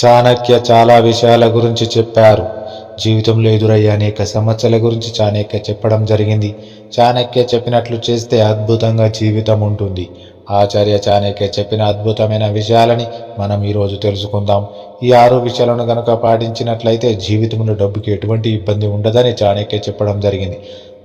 చాణక్య చాలా విషయాల గురించి చెప్పారు. జీవితంలో ఎదురయ్యే అనేక సమస్యల గురించి చాణక్య చెప్పడం జరిగింది. చాణక్య చెప్పినట్లు చేస్తే అద్భుతంగా జీవితం ఉంటుంది. ఆచార్య చాణక్య చెప్పిన అద్భుతమైన విషయాలని మనం ఈరోజు తెలుసుకుందాం. ఈ 6 విషయాలను కనుక పాటించినట్లయితే జీవితంలో డబ్బుకి ఎటువంటి ఇబ్బంది ఉండదని చాణక్య చెప్పడం జరిగింది.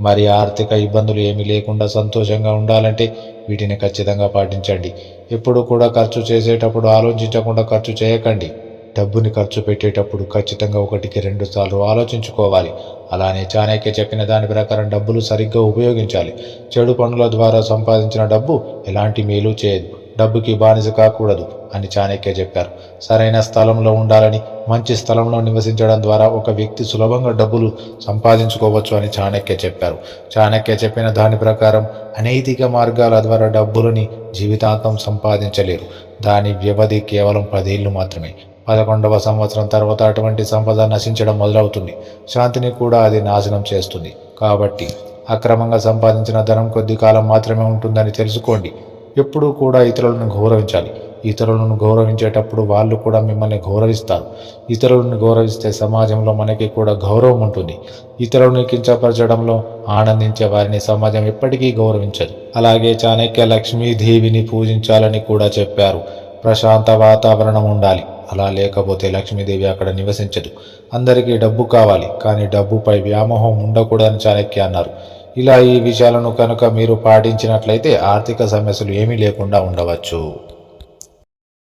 మరి ఆర్థిక ఇబ్బందులు ఏమీ లేకుండా సంతోషంగా ఉండాలంటే వీటిని ఖచ్చితంగా పాటించండి. ఎప్పుడు కూడా ఖర్చు చేసేటప్పుడు ఆలోచించకుండా ఖర్చు చేయకండి. డబ్బుని ఖర్చు పెట్టేటప్పుడు ఖచ్చితంగా 1కి 2 సార్లు ఆలోచించుకోవాలి. అలానే చాణక్య చెప్పిన దాని ప్రకారం డబ్బులు సరిగ్గా ఉపయోగించాలి. చెడు పనుల ద్వారా సంపాదించిన డబ్బు ఎలాంటి మేలు చేయదు. డబ్బుకి బానిస కాకూడదు అని చాణక్య చెప్పారు. సరైన స్థలంలో ఉండాలని, మంచి స్థలంలో నివసించడం ద్వారా ఒక వ్యక్తి సులభంగా డబ్బులు సంపాదించుకోవచ్చు అని చాణక్య చెప్పారు. చాణక్య చెప్పిన దాని ప్రకారం అనైతిక మార్గాల ద్వారా డబ్బులని జీవితాంతం సంపాదించలేరు. దాని వ్యవధి కేవలం 10 ఏళ్ళు మాత్రమే. 11వ సంవత్సరం తర్వాత అటువంటి సంపద నశించడం మొదలవుతుంది. శాంతిని కూడా అది నాశనం చేస్తుంది. కాబట్టి అక్రమంగా సంపాదించిన ధనం కొద్ది కాలం మాత్రమే ఉంటుందని తెలుసుకోండి. ఎప్పుడూ కూడా ఇతరులను గౌరవించాలి. ఇతరులను గౌరవించేటప్పుడు వాళ్ళు కూడా మిమ్మల్ని గౌరవిస్తారు. ఇతరులను గౌరవిస్తే సమాజంలో మనకి కూడా గౌరవం ఉంటుంది. ఇతరులను కించపరచడంలో ఆనందించే వారిని సమాజం ఎప్పటికీ గౌరవించదు. అలాగే చాణక్య లక్ష్మీదేవిని పూజించాలని కూడా చెప్పారు. ప్రశాంత వాతావరణం ఉండాలి. అలా లేకపోతే లక్ష్మీదేవి అక్కడ నివసించదు. అందరికీ డబ్బు కావాలి, కానీ డబ్బుపై వ్యామోహం ఉండకూడదని చాణక్య అన్నారు. ఇలా ఈ విషయాలను కనుక మీరు పాటించినట్లయితే ఆర్థిక సమస్యలు ఏమీ లేకుండా ఉండవచ్చు.